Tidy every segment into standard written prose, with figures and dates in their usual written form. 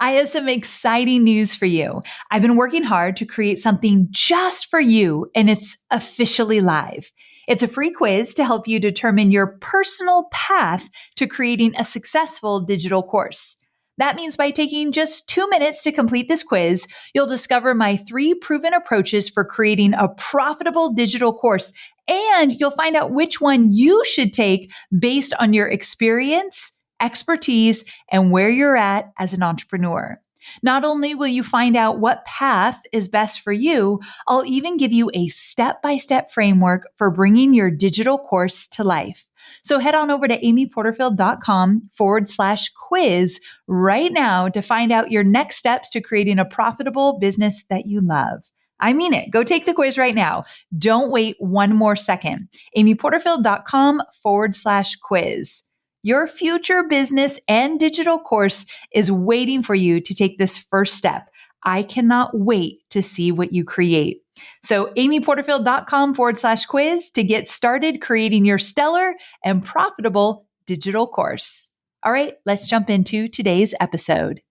I have some exciting news for you. I've been working hard to create something just for you, and it's officially live. It's a free quiz to help you determine your personal path to creating a successful digital course. That means by taking just 2 minutes to complete this quiz, you'll discover my 3 proven approaches for creating a profitable digital course, and you'll find out which one you should take based on your experience, expertise, and where you're at as an entrepreneur. Not only will you find out what path is best for you, I'll even give you a step-by-step framework for bringing your digital course to life. So head on over to amyporterfield.com/quiz right now to find out your next steps to creating a profitable business that you love. I mean it. Go take the quiz right now. Don't wait one more second. amyporterfield.com/quiz. Your future business and digital course is waiting for you to take this first step. I cannot wait to see what you create. So amyporterfield.com/quiz to get started creating your stellar and profitable digital course. All right, let's jump into today's episode.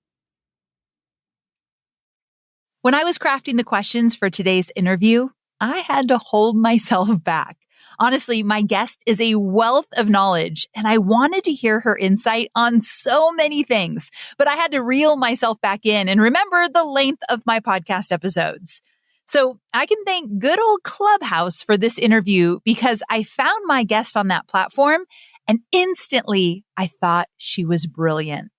When I was crafting the questions for today's interview, I had to hold myself back. Honestly, my guest is a wealth of knowledge, and I wanted to hear her insight on so many things, but I had to reel myself back in and remember the length of my podcast episodes. So I can thank good old Clubhouse for this interview because I found my guest on that platform and instantly I thought she was brilliant.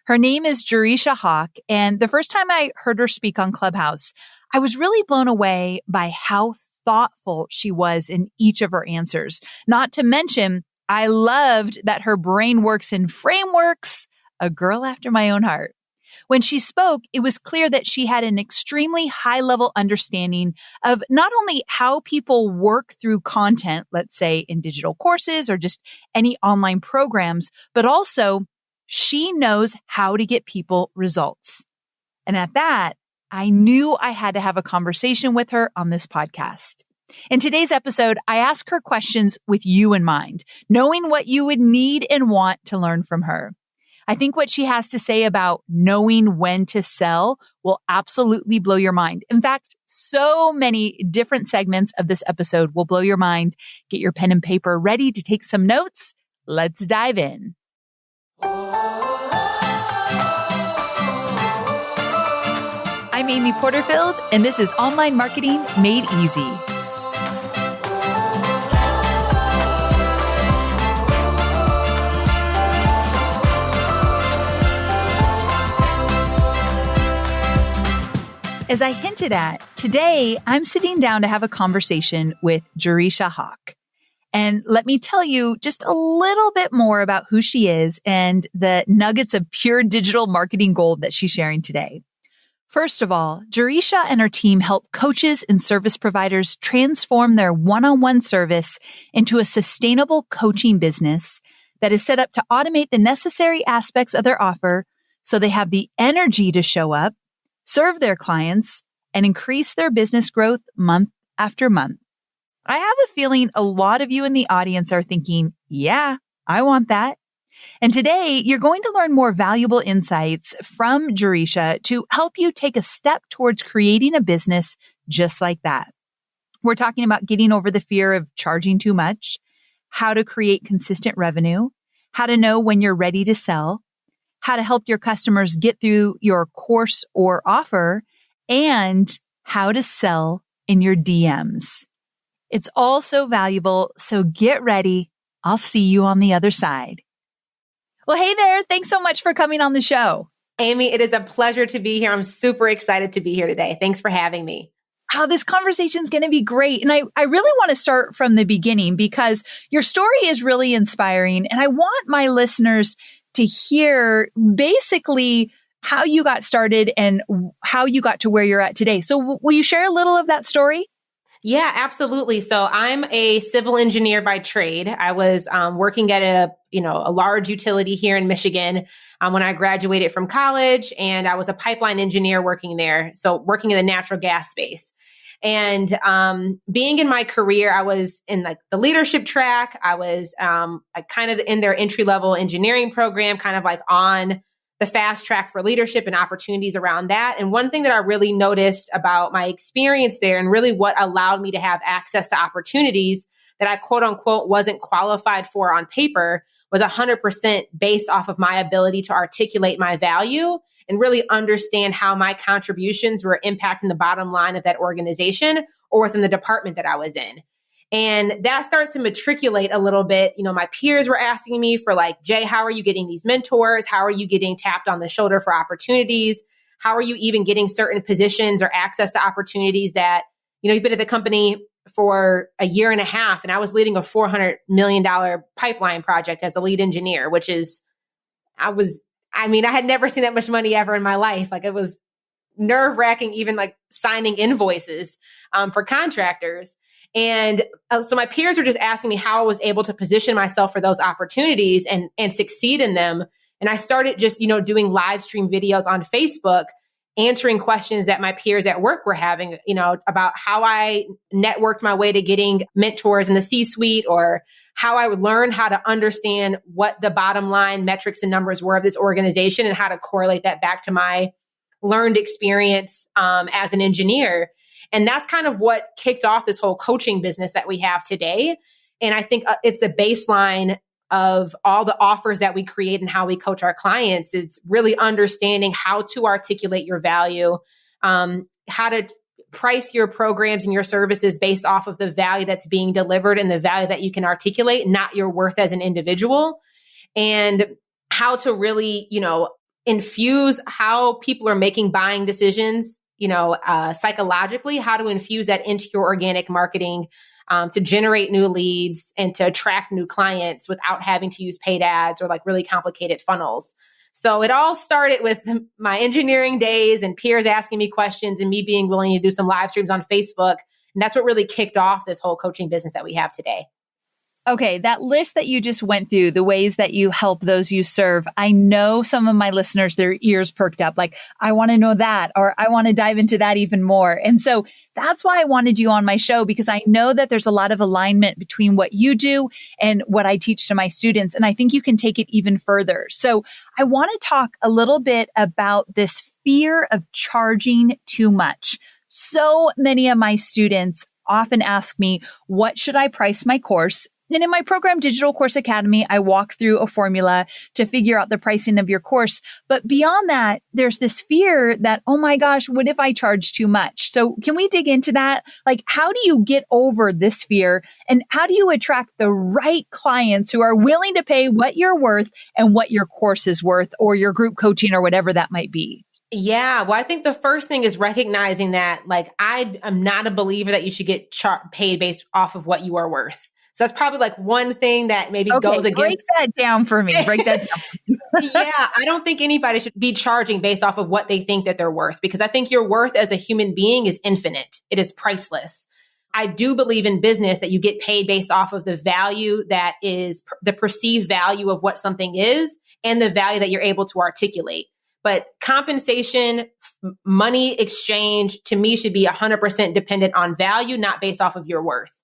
Her name is Jereshia Hawk, and the first time I heard her speak on Clubhouse, I was really blown away by how thoughtful she was in each of her answers. Not to mention, I loved that her brain works in frameworks, a girl after my own heart. When she spoke, it was clear that she had an extremely high-level understanding of not only how people work through content, let's say in digital courses or just any online programs, but also she knows how to get people results. And at that, I knew I had to have a conversation with her on this podcast. In today's episode, I ask her questions with you in mind, knowing what you would need and want to learn from her. I think what she has to say about knowing when to sell will absolutely blow your mind. In fact, so many different segments of this episode will blow your mind. Get your pen and paper ready to take some notes. Let's dive in. I'm Amy Porterfield, and this is Online Marketing Made Easy. As I hinted at, today I'm sitting down to have a conversation with Jereshia Hawk. And let me tell you just a little bit more about who she is and the nuggets of pure digital marketing gold that she's sharing today. First of all, Jereshia and her team help coaches and service providers transform their one-on-one service into a sustainable coaching business that is set up to automate the necessary aspects of their offer so they have the energy to show up, serve their clients, and increase their business growth month after month. I have a feeling a lot of you in the audience are thinking, yeah, I want that. And today, you're going to learn more valuable insights from Jereshia to help you take a step towards creating a business just like that. We're talking about getting over the fear of charging too much, how to create consistent revenue, how to know when you're ready to sell, how to help your customers get through your course or offer, and how to sell in your DMs. It's all so valuable, so get ready. I'll see you on the other side. Well, hey there. Thanks so much for coming on the show. Amy, it is a pleasure to be here. I'm super excited to be here today. Thanks for having me. How this conversation is going to be great. And I really want to start from the beginning because your story is really inspiring. And I want my listeners to hear basically how you got started and how you got to where you're at today. So will you share a little of that story? Yeah, absolutely. So I'm a civil engineer by trade. I was working at a large utility here in Michigan when I graduated from college, and I was a pipeline engineer working there. So working in the natural gas space. And being in my career, I was in like the leadership track. I was kind of in their entry level engineering program, kind of like on the fast track for leadership and opportunities around that. And one thing that I really noticed about my experience there and really what allowed me to have access to opportunities that I quote unquote wasn't qualified for on paper was 100% based off of my ability to articulate my value and really understand how my contributions were impacting the bottom line of that organization or within the department that I was in. And that started to matriculate a little bit. My peers were asking me for like, Jay, how are you getting these mentors? How are you getting tapped on the shoulder for opportunities? How are you even getting certain positions or access to opportunities that, you've been at the company for a year and a half and I was leading a $400 million pipeline project as a lead engineer, which is, I had never seen that much money ever in my life. Like it was nerve wracking, even like signing invoices for contractors. And so my peers were just asking me how I was able to position myself for those opportunities and succeed in them. And I started just, doing live stream videos on Facebook, answering questions that my peers at work were having, about how I networked my way to getting mentors in the C-suite, or how I would learn how to understand what the bottom line metrics and numbers were of this organization and how to correlate that back to my learned experience as an engineer. And that's kind of what kicked off this whole coaching business that we have today. And I think it's the baseline of all the offers that we create and how we coach our clients. It's really understanding how to articulate your value, how to price your programs and your services based off of the value that's being delivered and the value that you can articulate, not your worth as an individual, and how to really, infuse how people are making buying decisions, psychologically, how to infuse that into your organic marketing to generate new leads and to attract new clients without having to use paid ads or like really complicated funnels. So it all started with my engineering days and peers asking me questions and me being willing to do some live streams on Facebook. And that's what really kicked off this whole coaching business that we have today. Okay, that list that you just went through, the ways that you help those you serve, I know some of my listeners, their ears perked up, like, I want to know that, or I want to dive into that even more. And so that's why I wanted you on my show, because I know that there's a lot of alignment between what you do and what I teach to my students. And I think you can take it even further. So I want to talk a little bit about this fear of charging too much. So many of my students often ask me, what should I price my course? And in my program, Digital Course Academy, I walk through a formula to figure out the pricing of your course. But beyond that, there's this fear that, oh my gosh, what if I charge too much? So can we dig into that? Like, how do you get over this fear? And how do you attract the right clients who are willing to pay what you're worth and what your course is worth, or your group coaching, or whatever that might be? Yeah. Well, I think the first thing is recognizing that, like, I am not a believer that you should get paid based off of what you are worth. So that's probably like one thing that maybe goes against. Break that down for me. Break that down. Yeah. I don't think anybody should be charging based off of what they think that they're worth, because I think your worth as a human being is infinite. It is priceless. I do believe in business that you get paid based off of the value that is the perceived value of what something is and the value that you're able to articulate. But compensation, money exchange, to me, should be 100% dependent on value, not based off of your worth.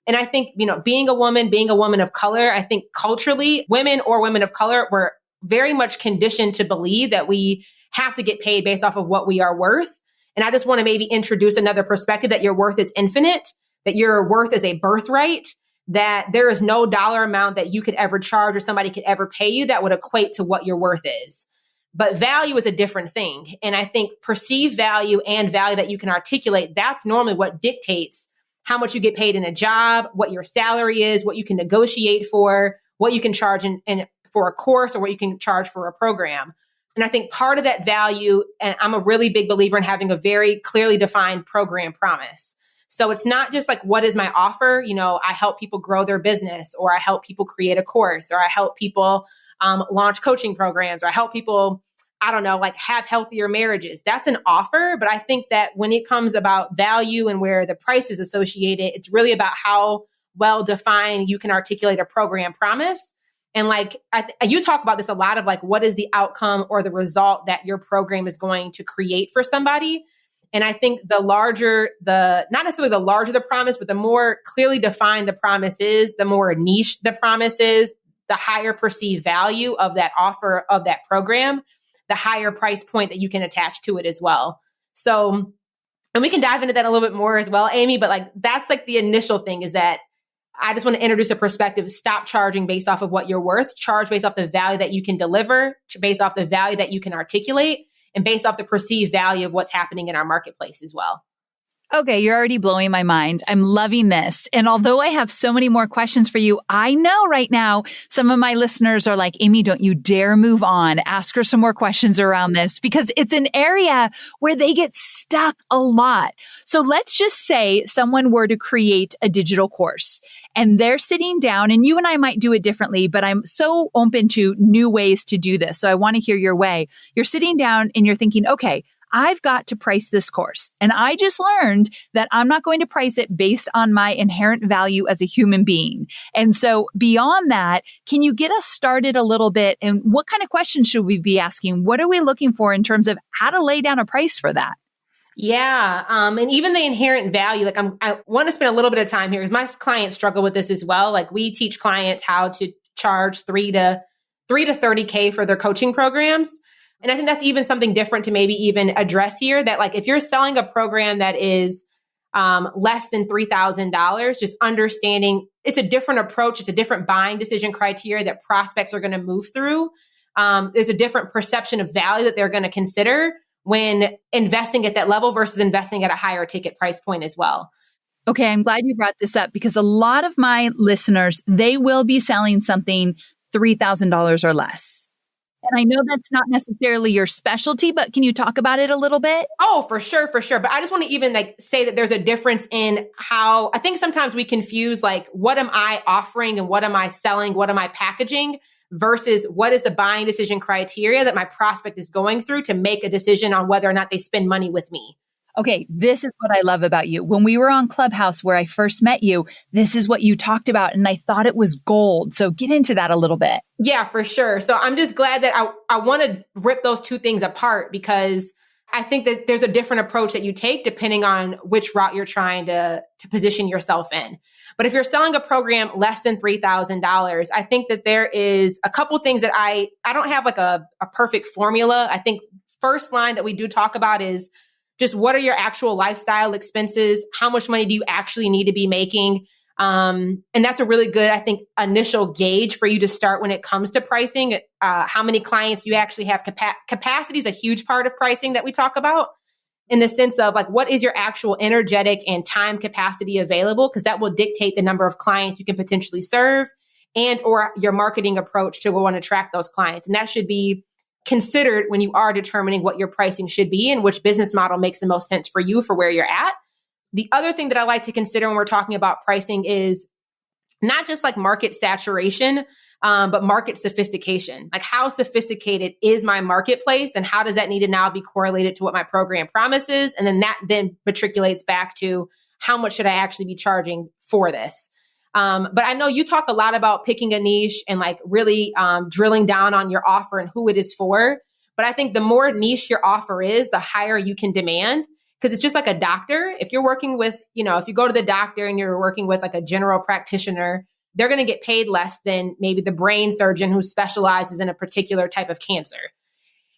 And I think, being a woman of color, I think culturally, women of color, we're very much conditioned to believe that we have to get paid based off of what we are worth. And I just want to maybe introduce another perspective that your worth is infinite, that your worth is a birthright, that there is no dollar amount that you could ever charge or somebody could ever pay you that would equate to what your worth is. But value is a different thing. And I think perceived value and value that you can articulate, that's normally what dictates how much you get paid in a job, what your salary is, what you can negotiate for, what you can charge for a course, or what you can charge for a program. And I think part of that value, and I'm a really big believer in having a very clearly defined program promise. So it's not just like, what is my offer? I help people grow their business, or I help people create a course, or I help people launch coaching programs, or I help people, have healthier marriages. That's an offer. But I think that when it comes about value and where the price is associated, it's really about how well defined you can articulate a program promise. And you talk about this a lot of what is the outcome or the result that your program is going to create for somebody. And I think not necessarily the larger the promise, but the more clearly defined the promise is, the more niche the promise is, the higher perceived value of that offer, of that program. the higher price point that you can attach to it as well. So, and we can dive into that a little bit more as well, Amy, but like, that's like the initial thing is that I just want to introduce a perspective. Stop charging based off of what you're worth. Charge based off the value that you can deliver, based off the value that you can articulate, and based off the perceived value of what's happening in our marketplace as well. Okay, you're already blowing my mind. I'm loving this. And although I have so many more questions for you, I know right now some of my listeners are like, Amy, don't you dare move on. Ask her some more questions around this because it's an area where they get stuck a lot. So let's just say someone were to create a digital course and they're sitting down, and you and I might do it differently, but I'm so open to new ways to do this. So I want to hear your way. You're sitting down and you're thinking, okay, I've got to price this course. And I just learned that I'm not going to price it based on my inherent value as a human being. And so beyond that, can you get us started a little bit? And what kind of questions should we be asking? What are we looking for in terms of how to lay down a price for that? Yeah. And even the inherent value, like I want to spend a little bit of time here because my clients struggle with this as well. Like we teach clients how to charge 3 to 30K for their coaching programs. And I think that's even something different to maybe even address here that like, if you're selling a program that is less than $3,000, just understanding it's a different approach. It's a different buying decision criteria that prospects are going to move through. There's a different perception of value that they're going to consider when investing at that level versus investing at a higher ticket price point as well. Okay, I'm glad you brought this up because a lot of my listeners, they will be selling something $3,000 or less. And I know that's not necessarily your specialty, but can you talk about it a little bit? Oh, for sure. But I just want to even like say that there's a difference in how I think sometimes we confuse like, what am I offering and what am I selling? What am I packaging versus what is the buying decision criteria that my prospect is going through to make a decision on whether or not they spend money with me. Okay, this is what I love about you. When we were on Clubhouse where I first met you, this is what you talked about, and I thought it was gold. So get into that a little bit. Yeah, for sure. So I'm just glad that I want to rip those two things apart because I think that there's a different approach that you take depending on which route you're trying to position yourself in. But if you're selling a program less than $3,000, I think that there is a couple things that I don't have like a perfect formula. I think first line that we do talk about is just what are your actual lifestyle expenses? How much money do you actually need to be making? And that's a really good, I think, initial gauge for you to start when it comes to pricing. How many clients you actually have. Capacity is a huge part of pricing that we talk about in the sense of like, what is your actual energetic and time capacity available? Because that will dictate the number of clients you can potentially serve and or your marketing approach to go and attract those clients. And that should be considered when you are determining what your pricing should be and which business model makes the most sense for you for where you're at. The other thing that I like to consider when we're talking about pricing is not just like market saturation, but market sophistication. Like how sophisticated is my marketplace and how does that need to now be correlated to what my program promises? And then that then matriculates back to how much should I actually be charging for this? But I know you talk a lot about picking a niche and like really drilling down on your offer and who it is for. But I think the more niche your offer is, the higher you can demand. Because it's just like a doctor. If you're working with, if you go to the doctor and you're working with like a general practitioner, they're going to get paid less than maybe the brain surgeon who specializes in a particular type of cancer.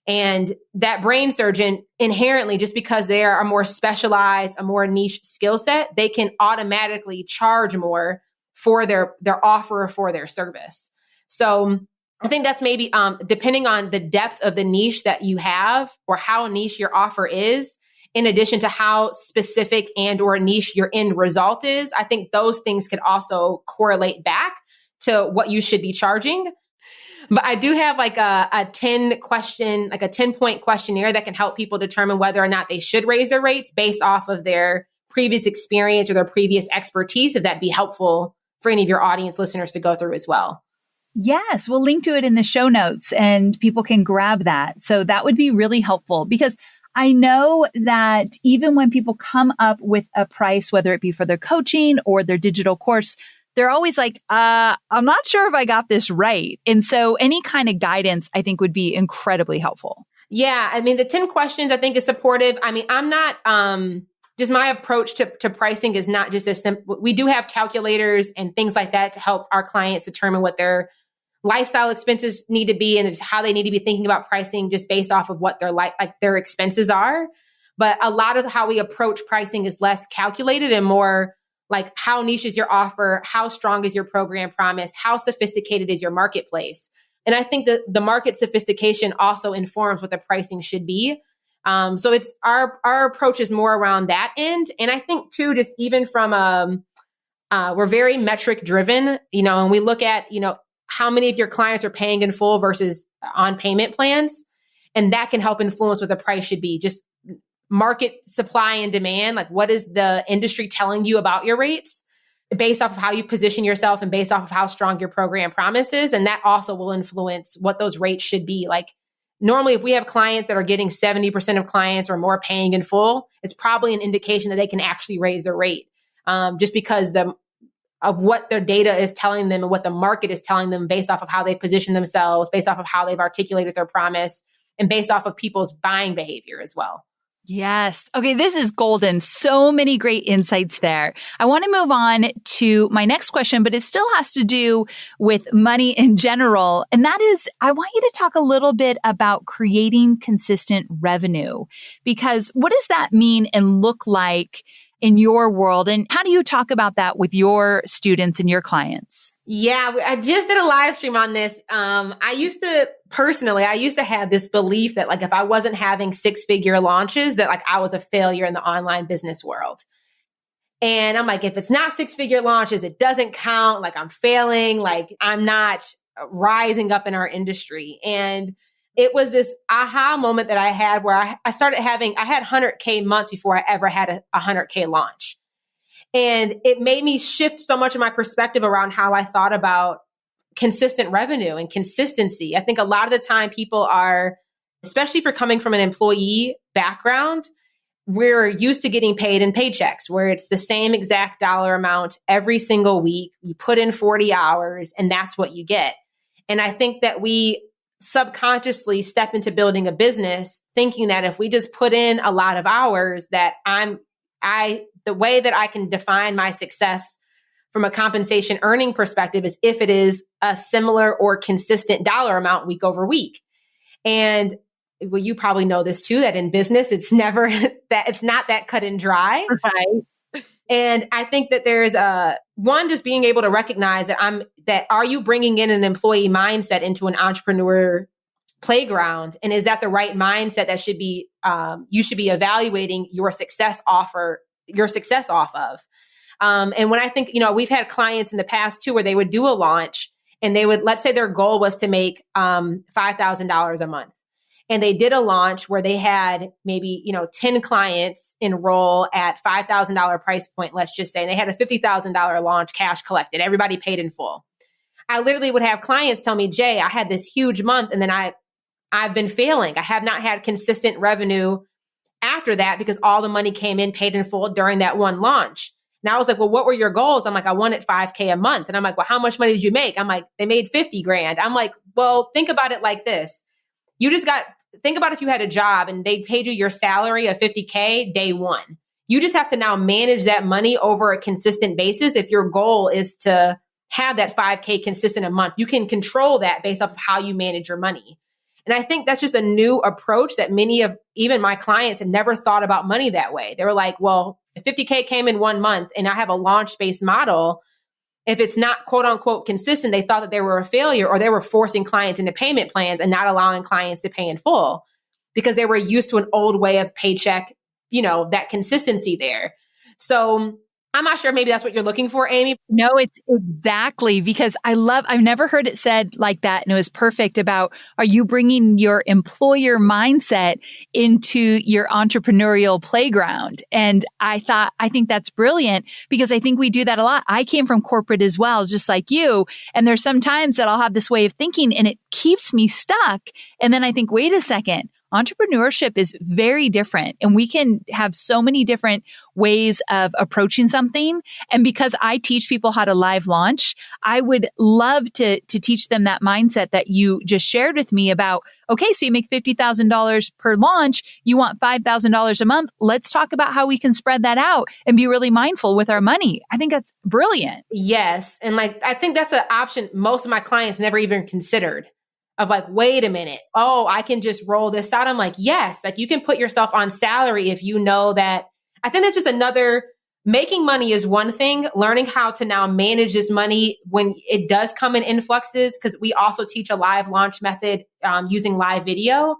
And that brain surgeon inherently, just because they are a more specialized, a more niche skill set, they can automatically charge more for their offer or for their service. So I think that's maybe depending on the depth of the niche that you have or how niche your offer is, in addition to how specific and or niche your end result is, I think those things could also correlate back to what you should be charging. But I do have like a 10-point questionnaire that can help people determine whether or not they should raise their rates based off of their previous experience or their previous expertise, if that'd be helpful for any of your audience listeners to go through as well. Yes, we'll link to it in the show notes and people can grab that. So that would be really helpful because I know that even when people come up with a price, whether it be for their coaching or their digital course, they're always like, I'm not sure if I got this right. And so any kind of guidance, I think, would be incredibly helpful. Yeah. I mean, the 10 questions I think is supportive. I mean, I'm not, just my approach to pricing is not just as simple. We do have calculators and things like that to help our clients determine what their lifestyle expenses need to be and how they need to be thinking about pricing just based off of what their like their expenses are. But a lot of how we approach pricing is less calculated and more like how niche is your offer, how strong is your program promise, how sophisticated is your marketplace. And I think that the market sophistication also informs what the pricing should be. So it's our approach is more around that end. And I think too, just even from we're very metric driven, and we look at, how many of your clients are paying in full versus on payment plans. And that can help influence what the price should be. Just market supply and demand. Like, what is the industry telling you about your rates based off of how you position yourself and based off of how strong your program promises. And that also will influence what those rates should be. Like, normally, if we have clients that are getting 70% of clients or more paying in full, it's probably an indication that they can actually raise their rate just because of what their data is telling them and what the market is telling them based off of how they position themselves, based off of how they've articulated their promise, and based off of people's buying behavior as well. Yes. Okay. This is golden. So many great insights there. I want to move on to my next question, but it still has to do with money in general. And that is, I want you to talk a little bit about creating consistent revenue, because what does that mean and look like in your world? And how do you talk about that with your students and your clients? Yeah, I just did a live stream on this. I used to have this belief that like, if I wasn't having 6-figure launches, that like I was a failure in the online business world. And I'm like, if it's not 6-figure launches, it doesn't count. Like I'm failing, like I'm not rising up in our industry. And it was this aha moment that I had where I had 100K months before I ever had a 100K launch. And it made me shift so much of my perspective around how I thought about consistent revenue and consistency. I think a lot of the time people are, especially for coming from an employee background, we're used to getting paid in paychecks where it's the same exact dollar amount every single week. You put in 40 hours and that's what you get. And I think that we subconsciously step into building a business thinking that if we just put in a lot of hours, that the way that I can define my success from a compensation earning perspective is if it is a similar or consistent dollar amount week over week. And well, you probably know this too, that in business, it's never that it's not that cut and dry. Right. And I think that there's one, just being able to recognize that are you bringing in an employee mindset into an entrepreneur playground? And is that the right mindset that should be, you should be evaluating your success off of? And when I think, we've had clients in the past too, where they would do a launch and they would, let's say their goal was to make $5,000 a month. And they did a launch where they had maybe, 10 clients enroll at $5,000 price point, let's just say, and they had a $50,000 launch, cash collected, everybody paid in full. I literally would have clients tell me, Jay, I had this huge month and then I've been failing. I have not had consistent revenue after that because all the money came in paid in full during that one launch. And I was like, well, what were your goals? I'm like, I wanted $5K a month. And I'm like, well, how much money did you make? I'm like, they made 50 grand. I'm like, well, think about it like this. Think about if you had a job and they paid you your salary of 50K day one. You just have to now manage that money over a consistent basis. If your goal is to have that 5K consistent a month, you can control that based off of how you manage your money. And I think that's just a new approach that many of even my clients had never thought about money that way. They were like, well, if 50K came in 1 month and I have a launch-based model, if it's not quote unquote consistent, they thought that they were a failure or they were forcing clients into payment plans and not allowing clients to pay in full because they were used to an old way of paycheck, that consistency there. So I'm not sure maybe that's what you're looking for, Amy. No, it's exactly, because I've never heard it said like that. And it was perfect about, are you bringing your employer mindset into your entrepreneurial playground? And I think that's brilliant because I think we do that a lot. I came from corporate as well, just like you. And there's some times that I'll have this way of thinking and it keeps me stuck. And then I think, wait a second. entrepreneurship is very different and we can have so many different ways of approaching something. And because I teach people how to live launch, I would love to teach them that mindset that you just shared with me about, okay, so you make $50,000 per launch, you want $5,000 a month. Let's talk about how we can spread that out and be really mindful with our money. I think that's brilliant. Yes. And I think that's an option most of my clients never even considered. Of wait a minute. Oh, I can just roll this out. I'm like, yes, you can put yourself on salary if you know that. I think that's just another, making money is one thing, learning how to now manage this money when it does come in influxes, because we also teach a live launch method using live video.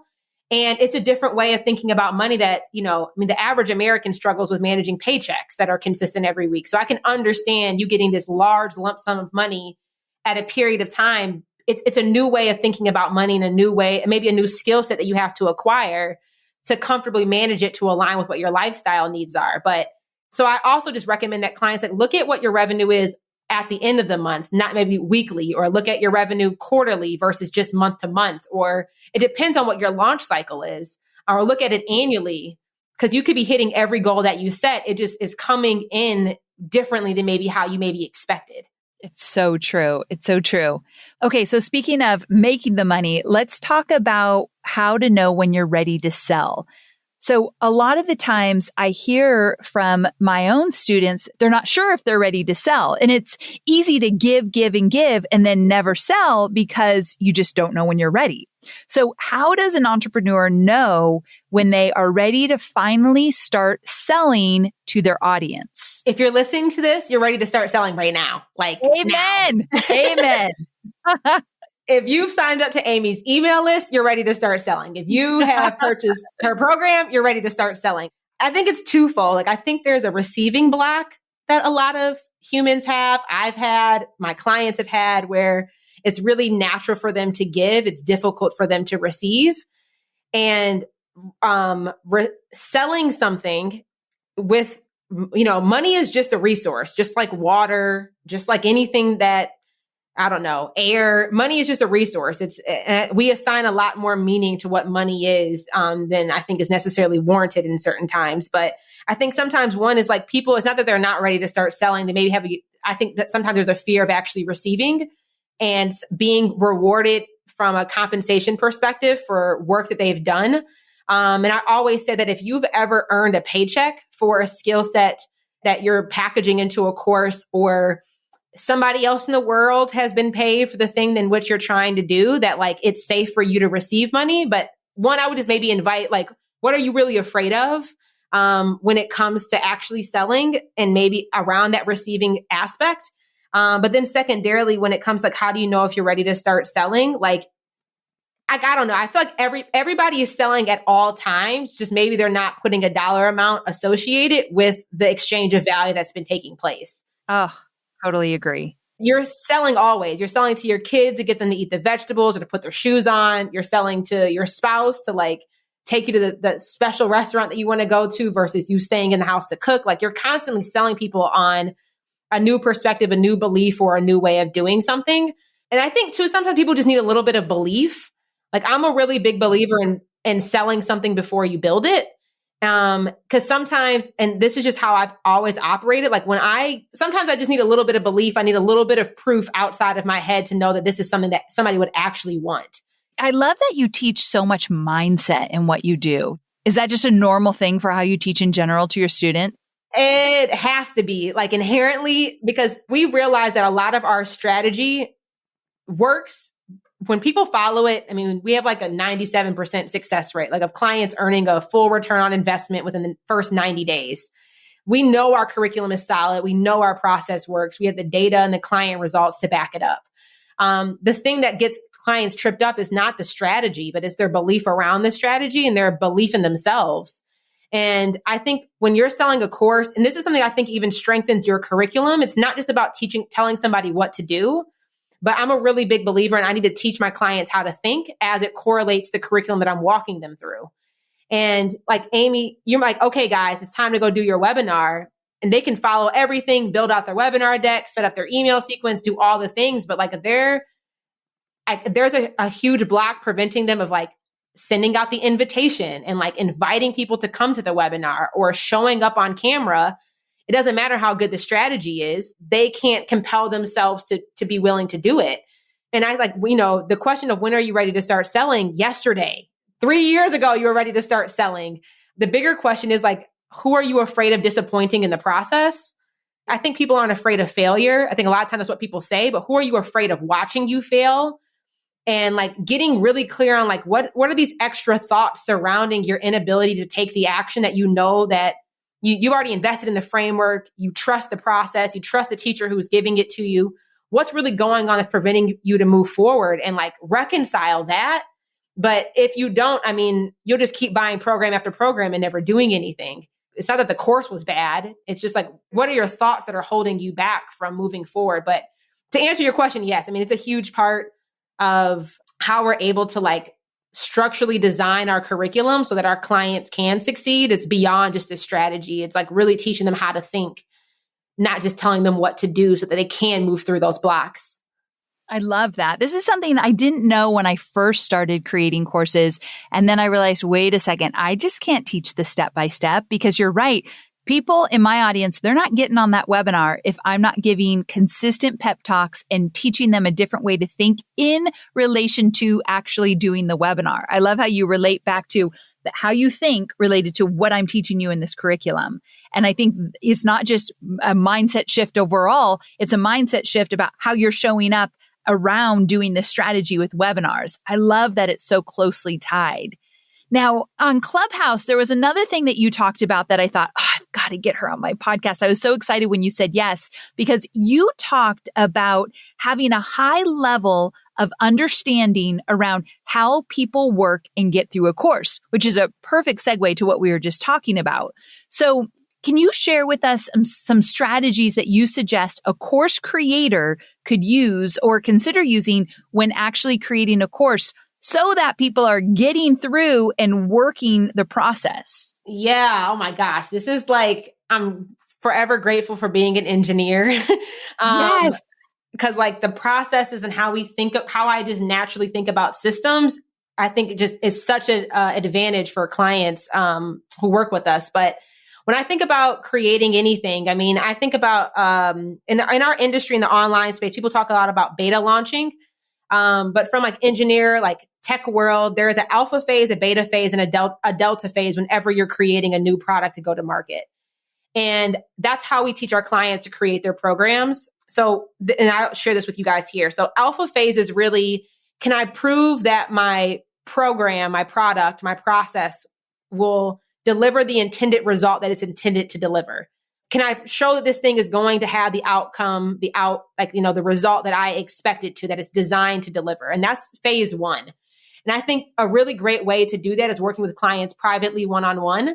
And it's a different way of thinking about money that, the average American struggles with managing paychecks that are consistent every week. So I can understand you getting this large lump sum of money at a period of time. It's a new way of thinking about money in a new way, maybe a new skill set that you have to acquire to comfortably manage it to align with what your lifestyle needs are. But so I also just recommend that clients look at what your revenue is at the end of the month, not maybe weekly, or look at your revenue quarterly versus just month to month, or it depends on what your launch cycle is, or look at it annually, because you could be hitting every goal that you set. It just is coming in differently than maybe how you maybe expected. It's so true. It's so true. Okay. So speaking of making the money, let's talk about how to know when you're ready to sell. So a lot of the times I hear from my own students, they're not sure if they're ready to sell. And it's easy to give, and then never sell because you just don't know when you're ready. So how does an entrepreneur know when they are ready to finally start selling to their audience? If you're listening to this, you're ready to start selling right now. Amen. Now. Amen. If you've signed up to Amy's email list, you're ready to start selling. If you have purchased her program, you're ready to start selling. I think it's twofold. I think there's a receiving block that a lot of humans have. I've had, my clients have had, where it's really natural for them to give. It's difficult for them to receive. And selling something with, money is just a resource, just like water, just like anything that, air. Money is just a resource. We assign a lot more meaning to what money is than I think is necessarily warranted in certain times. But I think sometimes one is people, it's not that they're not ready to start selling. They maybe I think that sometimes there's a fear of actually receiving and being rewarded from a compensation perspective for work that they've done. And I always say that if you've ever earned a paycheck for a skill set that you're packaging into a course, or somebody else in the world has been paid for the thing in which you're trying to do, that it's safe for you to receive money. But one, I would just maybe invite, what are you really afraid of when it comes to actually selling, and maybe around that receiving aspect. But then secondarily, when it comes how do you know if you're ready to start selling? I don't know. I feel like everybody is selling at all times. Just maybe they're not putting a dollar amount associated with the exchange of value that's been taking place. Oh, totally agree. You're selling always. You're selling to your kids to get them to eat the vegetables or to put their shoes on. You're selling to your spouse to take you to the special restaurant that you want to go to versus you staying in the house to cook. You're constantly selling people on a new perspective, a new belief, or a new way of doing something. And I think too, sometimes people just need a little bit of belief. I'm a really big believer in selling something before you build it. Because sometimes, and this is just how I've always operated, sometimes I just need a little bit of belief. I need a little bit of proof outside of my head to know that this is something that somebody would actually want. I love that you teach so much mindset in what you do. Is that just a normal thing for how you teach in general to your students? It has to be inherently, because we realize that a lot of our strategy works when people follow it. We have a 97% success rate, of clients earning a full return on investment within the first 90 days. We know our curriculum is solid. We know our process works. We have the data and the client results to back it up. The thing that gets clients tripped up is not the strategy, but it's their belief around the strategy and their belief in themselves. And I think when you're selling a course, and this is something I think even strengthens your curriculum, it's not just about telling somebody what to do. But I'm a really big believer, and I need to teach my clients how to think as it correlates to the curriculum that I'm walking them through. And Amy, you're okay, guys, it's time to go do your webinar. And they can follow everything, build out their webinar deck, set up their email sequence, do all the things. But there's a huge block preventing them of sending out the invitation and like inviting people to come to the webinar or showing up on camera, it doesn't matter how good the strategy is, they can't compel themselves to be willing to do it. And I like, the question of when are you ready to start selling? Yesterday, 3 years ago, you were ready to start selling. The bigger question is like, who are you afraid of disappointing in the process? I think people aren't afraid of failure. I think a lot of times that's what people say, but who are you afraid of watching you fail? And like getting really clear on like, what are these extra thoughts surrounding your inability to take the action that that you already invested in the framework, you trust the process, you trust the teacher who's giving it to you. What's really going on that's preventing you to move forward and like reconcile that? But if you don't, I mean, you'll just keep buying program after program and never doing anything. It's not that the course was bad. It's just like, what are your thoughts that are holding you back from moving forward? But to answer your question, yes, I mean, it's a huge part of how we're able to like structurally design our curriculum so that our clients can succeed. It's beyond just a strategy. It's like really teaching them how to think, not just telling them what to do so that they can move through those blocks. I love that. This is something I didn't know when I first started creating courses. And then I realized, wait a second, I just can't teach the step by step because you're right. People in my audience, they're not getting on that webinar if I'm not giving consistent pep talks and teaching them a different way to think in relation to actually doing the webinar. I love how you relate back to how you think related to what I'm teaching you in this curriculum. And I think it's not just a mindset shift overall. It's a mindset shift about how you're showing up around doing this strategy with webinars. I love that it's so closely tied. Now, on Clubhouse, there was another thing that you talked about that I thought, I've got to get her on my podcast. I was so excited when you said yes, because you talked about having a high level of understanding around how people work and get through a course, which is a perfect segue to what we were just talking about. So can you share with us some strategies that you suggest a course creator could use or consider using when actually creating a course so that people are getting through and working the process? Yeah. Oh my gosh. This is like, I'm forever grateful for being an engineer. Yes. Because like the processes and how I just naturally think about systems, I think it just is such an advantage for clients who work with us. But when I think about creating anything, I mean, I think about in our industry, in the online space, people talk a lot about beta launching. But from like engineer, like tech world, there is an alpha phase, a beta phase, and a delta phase whenever you're creating a new product to go to market. And that's how we teach our clients to create their programs. So, and I'll share this with you guys here. So alpha phase is really, can I prove that my program, my product, my process will deliver the intended result that it's intended to deliver? Can I show that this thing is going to have the outcome, the result that I expect it to, that it's designed to deliver? And that's phase one. And I think a really great way to do that is working with clients privately one-on-one.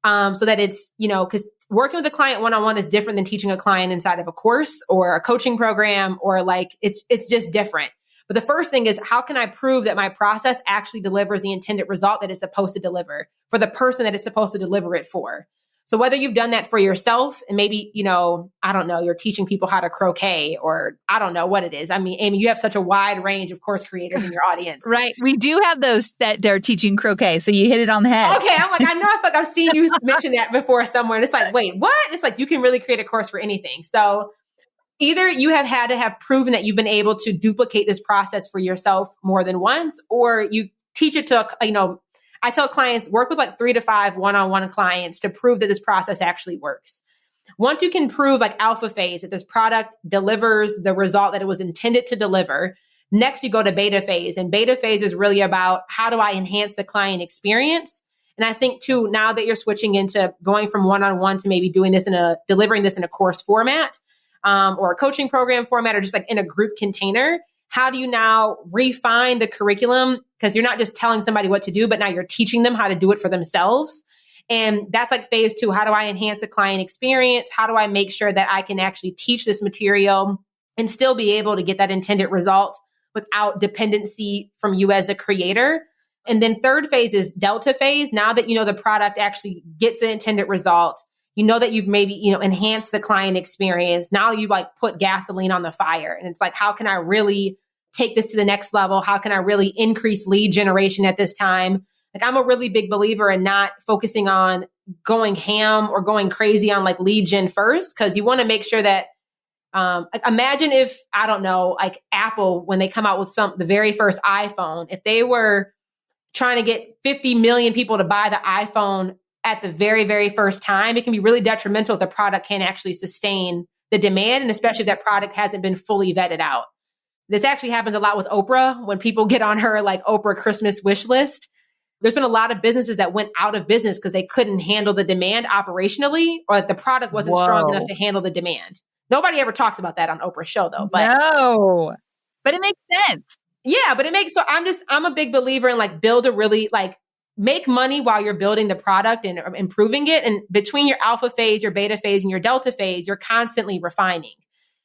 So that it's, because working with a client one-on-one is different than teaching a client inside of a course or a coaching program, or like, it's just different. But the first thing is, how can I prove that my process actually delivers the intended result that it's supposed to deliver for the person that it's supposed to deliver it for? So whether you've done that for yourself and maybe, I don't know, you're teaching people how to croquet, or I don't know what it is. I mean, Amy, you have such a wide range of course creators in your audience. Right. We do have those that they're teaching croquet. So you hit it on the head. Okay. I'm like, I know, I feel like I've seen you mention that before somewhere. And it's like, wait, what? It's like, you can really create a course for anything. So either you have had to have proven that you've been able to duplicate this process for yourself more than once, or you teach it to, I tell clients, work with like 3 to 5 one-on-one clients to prove that this process actually works. Once you can prove like alpha phase that this product delivers the result that it was intended to deliver, next you go to beta phase. And beta phase is really about, how do I enhance the client experience? And I think too, now that you're switching into going from one-on-one to maybe doing this delivering this in a course format, or a coaching program format, or just like in a group container, how do you now refine the curriculum? Because you're not just telling somebody what to do, but now you're teaching them how to do it for themselves. And that's like phase 2. How do I enhance the client experience? How do I make sure that I can actually teach this material and still be able to get that intended result without dependency from you as a creator? And then third phase is delta phase. Now that the product actually gets the intended result, that you've maybe, enhanced the client experience. Now you like put gasoline on the fire. And it's like, how can I really take this to the next level? How can I really increase lead generation at this time? Like, I'm a really big believer in not focusing on going ham or going crazy on like lead gen first, because you want to make sure that like, imagine if, I don't know, like Apple, when they come out with the very first iPhone, if they were trying to get 50 million people to buy the iPhone at the very, very first time, it can be really detrimental if the product can't actually sustain the demand, and especially if that product hasn't been fully vetted out. This actually happens a lot with Oprah when people get on her like Oprah Christmas wish list. There's been a lot of businesses that went out of business because they couldn't handle the demand operationally, or that the product wasn't strong enough to handle the demand. Nobody ever talks about that on Oprah's show though. But no, but it makes sense. Yeah, but it makes, so I'm a big believer in like build a really like make money while you're building the product and improving it. And between your alpha phase, your beta phase, and your delta phase, you're constantly refining.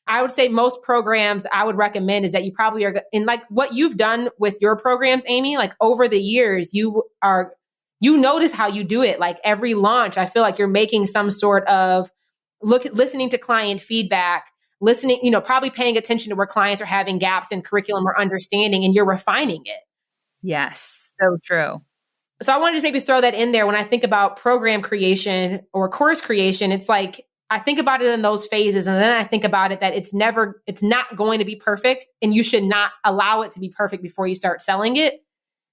I would say most programs I would recommend is that you probably are in like what you've done with your programs, Amy, like over the years, you notice how you do it. Like every launch, I feel like you're making some sort of listening to client feedback, listening, probably paying attention to where clients are having gaps in curriculum or understanding, and you're refining it. Yes, so true. So I want to just maybe throw that in there. When I think about program creation or course creation, it's like, I think about it in those phases. And then I think about it that it's not going to be perfect, and you should not allow it to be perfect before you start selling it.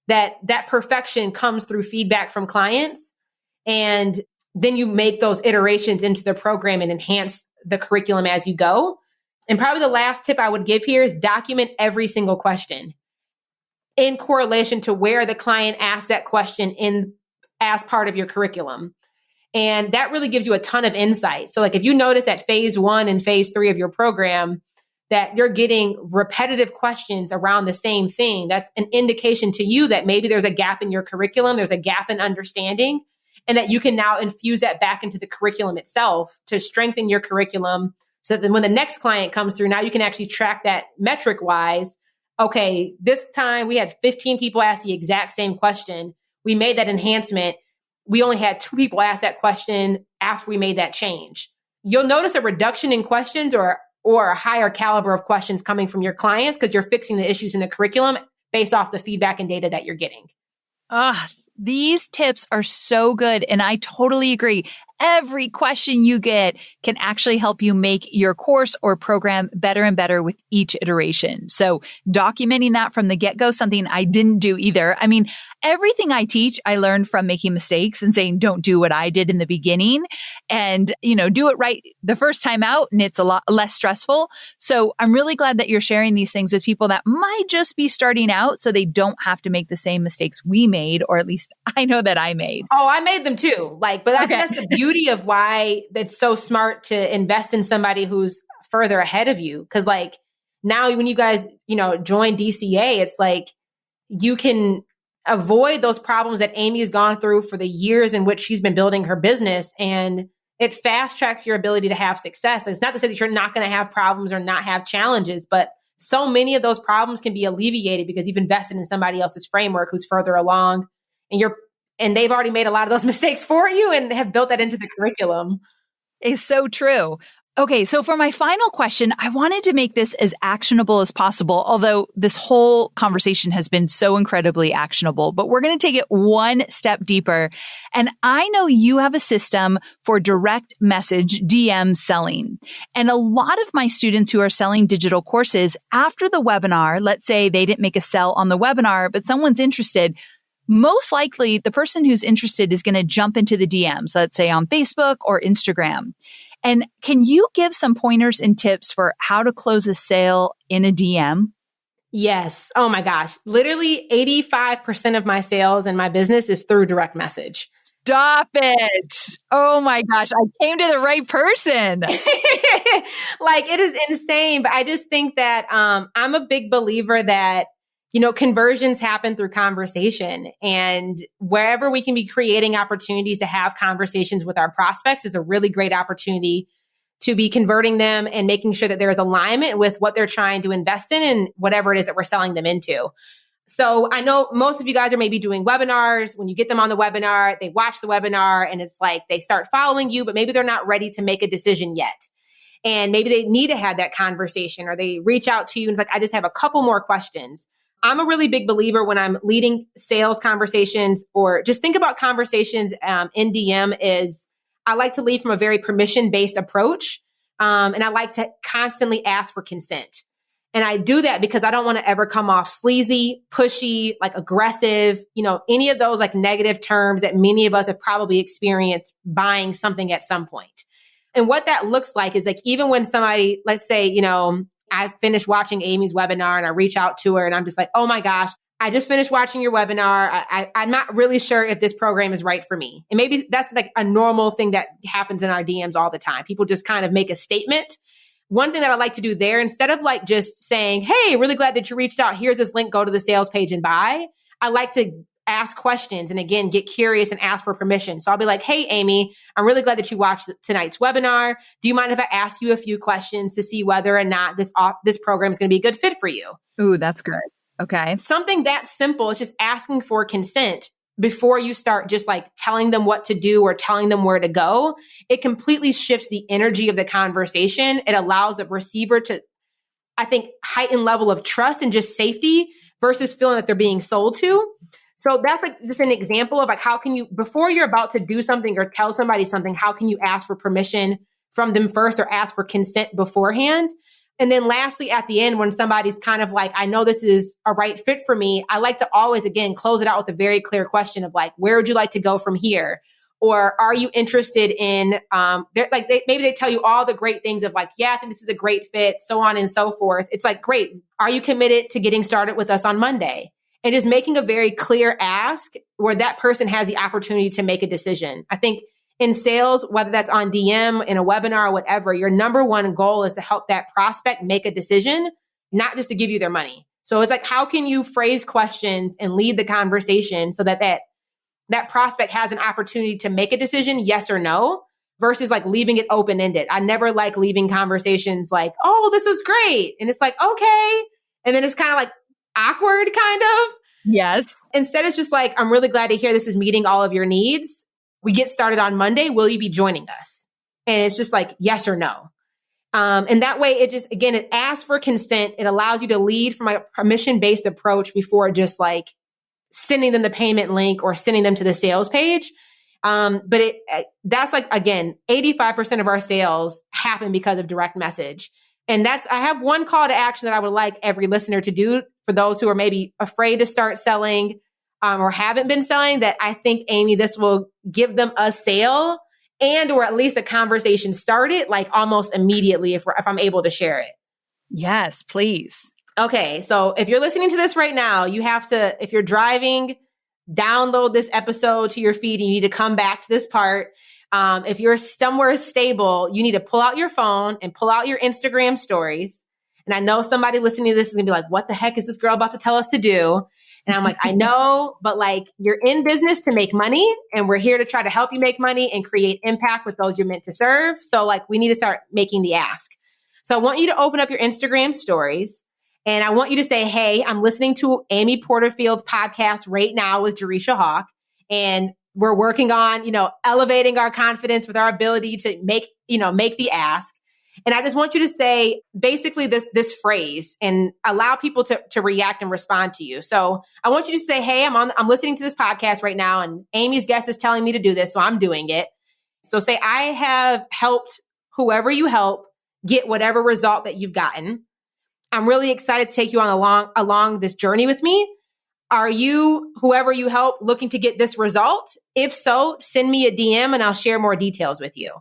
That perfection comes through feedback from clients. And then you make those iterations into the program and enhance the curriculum as you go. And probably the last tip I would give here is document every single question in correlation to where the client asked that question as part of your curriculum. And that really gives you a ton of insight. So like if you notice at phase 1 and phase 3 of your program that you're getting repetitive questions around the same thing, that's an indication to you that maybe there's a gap in your curriculum, there's a gap in understanding, and that you can now infuse that back into the curriculum itself to strengthen your curriculum, so that when the next client comes through, now you can actually track that metric wise. Okay, this time we had 15 people ask the exact same question. We made that enhancement. We only had 2 people ask that question after we made that change. You'll notice a reduction in questions or a higher caliber of questions coming from your clients because you're fixing the issues in the curriculum based off the feedback and data that you're getting. These tips are so good. And I totally agree. Every question you get can actually help you make your course or program better and better with each iteration. So documenting that from the get-go, something I didn't do either. I mean, everything I teach, I learned from making mistakes and saying, don't do what I did in the beginning, and, do it right the first time out. And it's a lot less stressful. So I'm really glad that you're sharing these things with people that might just be starting out so they don't have to make the same mistakes we made, or at least I know that I made. Oh, I made them too. But I think that's the beauty of why it's so smart to invest in somebody who's further ahead of you. Cause now when you guys, join DCA, it's like you can avoid those problems that Amy has gone through for the years in which she's been building her business. And it fast tracks your ability to have success. It's not to say that you're not going to have problems or not have challenges, but so many of those problems can be alleviated because you've invested in somebody else's framework who's further along, and they've already made a lot of those mistakes for you and have built that into the curriculum. It's so true. Okay, so for my final question, I wanted to make this as actionable as possible, although this whole conversation has been so incredibly actionable, but we're going to take it one step deeper. And I know you have a system for direct message DM selling. And a lot of my students who are selling digital courses after the webinar, let's say they didn't make a sell on the webinar, but someone's interested, most likely the person who's interested is going to jump into the DMs, let's say on Facebook or Instagram. And can you give some pointers and tips for how to close a sale in a DM? Yes. Oh my gosh. Literally 85% of my sales in my business is through direct message. Stop it. Oh my gosh. I came to the right person. It is insane. But I just think that I'm a big believer that conversions happen through conversation, and wherever we can be creating opportunities to have conversations with our prospects is a really great opportunity to be converting them and making sure that there is alignment with what they're trying to invest in and whatever it is that we're selling them into. So I know most of you guys are maybe doing webinars. When you get them on the webinar, they watch the webinar and it's like they start following you, but maybe they're not ready to make a decision yet. and maybe they need to have that conversation, or they reach out to you and it's like, I just have a couple more questions. I'm a really big believer when I'm leading sales conversations, or just think about conversations in DM, is I like to lead from a very permission-based approach. And I like to constantly ask for consent. And I do that because I don't want to ever come off sleazy, pushy, like aggressive, any of those like negative terms that many of us have probably experienced buying something at some point. And what that looks like is like, even when somebody, let's say, I finished watching Amy's webinar and I reach out to her and I'm just like, oh my gosh, I just finished watching your webinar. I'm not really sure if this program is right for me. And maybe that's like a normal thing that happens in our DMs all the time. People just kind of make a statement. One thing that I like to do there, instead of like just saying, hey, really glad that you reached out, here's this link, go to the sales page and buy, I like to ask questions and again, get curious and ask for permission. So I'll be like, hey, Amy, I'm really glad that you watched tonight's webinar. Do you mind if I ask you a few questions to see whether or not this program is going to be a good fit for you? Ooh, that's good. Okay. Something that simple is just asking for consent before you start just like telling them what to do or telling them where to go. It completely shifts the energy of the conversation. It allows the receiver to, I think, heighten level of trust and just safety versus feeling that they're being sold to. So that's like just an example of like, how can you, before you're about to do something or tell somebody something, how can you ask for permission from them first or ask for consent beforehand? And then lastly, at the end, when somebody's kind of like, I know this is a right fit for me, I like to always, again, close it out with a very clear question of like, where would you like to go from here? Or are you interested in, maybe they tell you all the great things of like, yeah, I think this is a great fit, so on and so forth. It's like, great. Are you committed to getting started with us on Monday? And just making a very clear ask where that person has the opportunity to make a decision. I think in sales, whether that's on DM, in a webinar, or whatever, your number one goal is to help that prospect make a decision, not just to give you their money. So it's like, how can you phrase questions and lead the conversation so that prospect has an opportunity to make a decision, yes or no, versus like leaving it open-ended. I never like leaving conversations like, oh, this was great. And it's like, okay. And then it's kind of like awkward, kind of. Yes. Instead, it's just like, I'm really glad to hear this is meeting all of your needs. We get started on Monday. Will you be joining us? And it's just like, yes or no. And that way it just, again, it asks for consent. It allows you to lead from a permission-based approach before just like sending them the payment link or sending them to the sales page. But that's like, again, 85% of our sales happen because of direct message. And I have one call to action that I would like every listener to do for those who are maybe afraid to start selling or haven't been selling, that I think, Amy, this will give them a sale and or at least a conversation started like almost immediately if I'm able to share it. Yes, please. Okay. So if you're listening to this right now, you have to, if you're driving, download this episode to your feed. You need to come back to this part. If you're somewhere stable, you need to pull out your phone and pull out your Instagram stories. And I know somebody listening to this is going to be like, what the heck is this girl about to tell us to do? And I'm like, I know, but like, you're in business to make money and we're here to try to help you make money and create impact with those you're meant to serve. So like, we need to start making the ask. So I want you to open up your Instagram stories and I want you to say, hey, I'm listening to Amy Porterfield podcast right now with Jereshia Hawk. And we're working on, elevating our confidence with our ability to make the ask. And I just want you to say basically this phrase and allow people to react and respond to you. So I want you to say, hey, I'm listening to this podcast right now and Amy's guest is telling me to do this. So I'm doing it. So say, I have helped whoever you help get whatever result that you've gotten. I'm really excited to take you on along this journey with me. Are you, whoever you help, looking to get this result? If so, send me a DM and I'll share more details with you.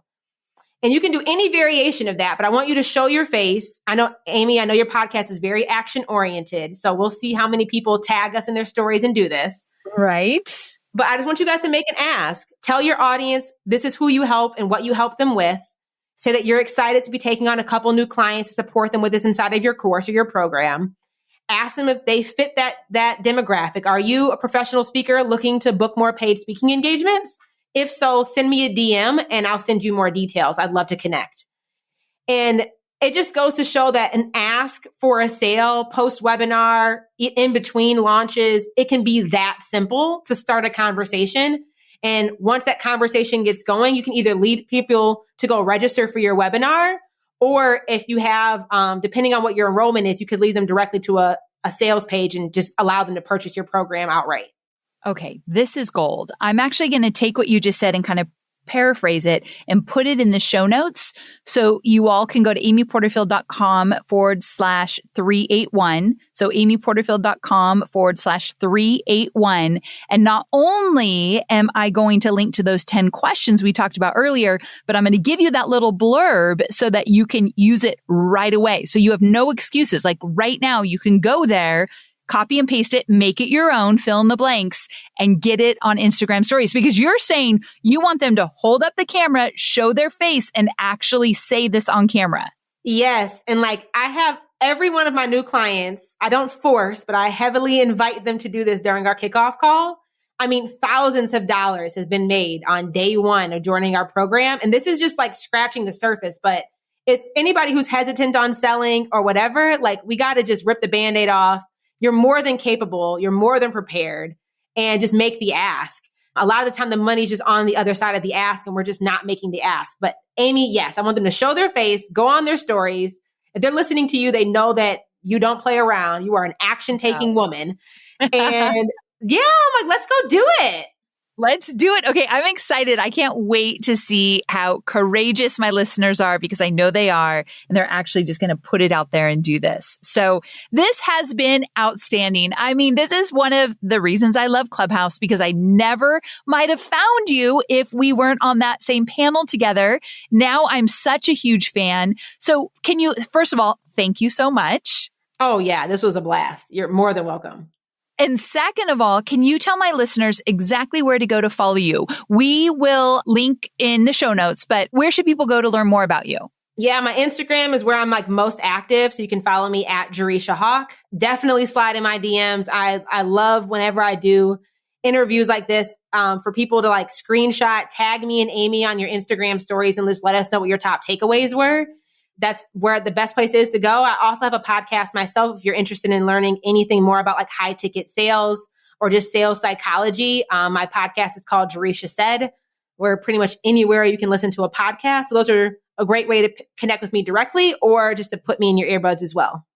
And you can do any variation of that, but I want you to show your face. I know, Amy, your podcast is very action oriented. So we'll see how many people tag us in their stories and do this. Right. But I just want you guys to make an ask. Tell your audience, this is who you help and what you help them with. Say that you're excited to be taking on a couple new clients to support them with this inside of your course or your program. Ask them if they fit that demographic. Are you a professional speaker looking to book more paid speaking engagements? If so, send me a DM and I'll send you more details. I'd love to connect. And it just goes to show that an ask for a sale post-webinar, in between launches, it can be that simple to start a conversation. And once that conversation gets going, you can either lead people to go register for your webinar, Or if you have, depending on what your enrollment is, you could lead them directly to a sales page and just allow them to purchase your program outright. Okay, this is gold. I'm actually going to take what you just said and kind of paraphrase it and put it in the show notes. So you all can go to amyporterfield.com/381. So amyporterfield.com/381. And not only am I going to link to those 10 questions we talked about earlier, but I'm going to give you that little blurb so that you can use it right away. So you have no excuses. Like right now, you can go there, copy and paste it, make it your own, fill in the blanks, and get it on Instagram stories. Because you're saying you want them to hold up the camera, show their face, and actually say this on camera. Yes. And like I have every one of my new clients, I don't force, but I heavily invite them to do this during our kickoff call. I mean, thousands of dollars has been made on day one of joining our program. And this is just like scratching the surface. But if anybody who's hesitant on selling or whatever, like we got to just rip the Band-Aid off. You're more than capable. You're more than prepared, and just make the ask. A lot of the time the money's just on the other side of the ask and we're just not making the ask. But Amy, yes, I want them to show their face, go on their stories. If they're listening to you, they know that you don't play around. You are an action-taking woman. And yeah, I'm like, let's go do it. Let's do it. Okay, I'm excited. I can't wait to see how courageous my listeners are, because I know they are, and they're actually just going to put it out there and do this. So this has been outstanding. I mean, this is one of the reasons I love Clubhouse, because I never might have found you if we weren't on that same panel together. Now I'm such a huge fan. So can you, first of all, thank you so much. Oh yeah, this was a blast. You're more than welcome. And second of all, can you tell my listeners exactly where to go to follow you? We will link in the show notes, but where should people go to learn more about you? Yeah, my Instagram is where I'm like most active. So you can follow me at Jereshia Hawk. Definitely slide in my DMs. I love whenever I do interviews like this, for people to like screenshot, tag me and Amy on your Instagram stories and just let us know what your top takeaways were. That's where the best place is to go. I also have a podcast myself. If you're interested in learning anything more about like high ticket sales or just sales psychology, my podcast is called Jereshia Said. We're pretty much anywhere you can listen to a podcast. So those are a great way to connect with me directly, or just to put me in your earbuds as well.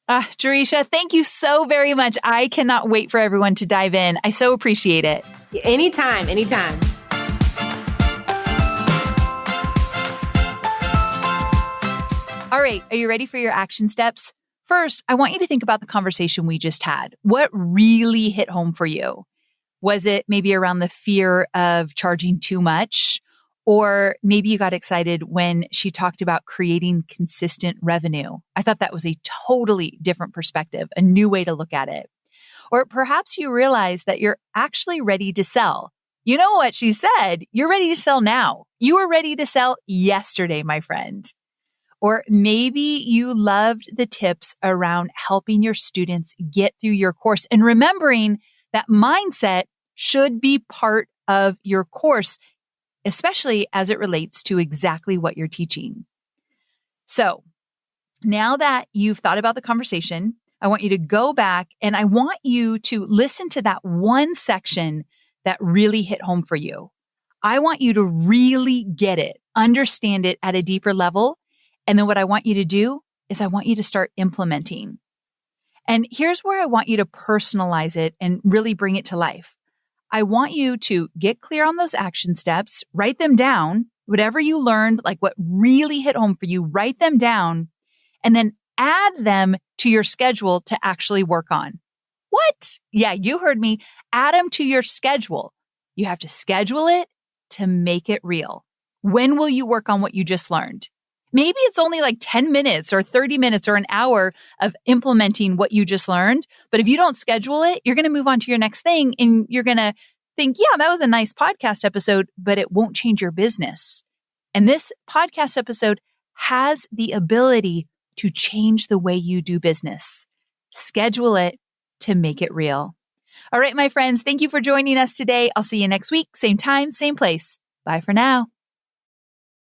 Jereshia, thank you so very much. I cannot wait for everyone to dive in. I so appreciate it. Anytime. All right. Are you ready for your action steps? First, I want you to think about the conversation we just had. What really hit home for you? Was it maybe around the fear of charging too much? Or maybe you got excited when she talked about creating consistent revenue. I thought that was a totally different perspective, a new way to look at it. Or perhaps you realized that you're actually ready to sell. You know what she said? You're ready to sell now. You were ready to sell yesterday, my friend. Or maybe you loved the tips around helping your students get through your course and remembering that mindset should be part of your course, especially as it relates to exactly what you're teaching. So now that you've thought about the conversation, I want you to go back and I want you to listen to that one section that really hit home for you. I want you to really get it, understand it at a deeper level. And then what I want you to do is I want you to start implementing. And here's where I want you to personalize it and really bring it to life. I want you to get clear on those action steps, write them down, whatever you learned, like what really hit home for you, write them down, and then add them to your schedule to actually work on. What? Yeah, you heard me. Add them to your schedule. You have to schedule it to make it real. When will you work on what you just learned? Maybe it's only like 10 minutes or 30 minutes or an hour of implementing what you just learned. But if you don't schedule it, you're going to move on to your next thing and you're going to think, yeah, that was a nice podcast episode, but it won't change your business. And this podcast episode has the ability to change the way you do business. Schedule it to make it real. All right, my friends, thank you for joining us today. I'll see you next week. Same time, same place. Bye for now.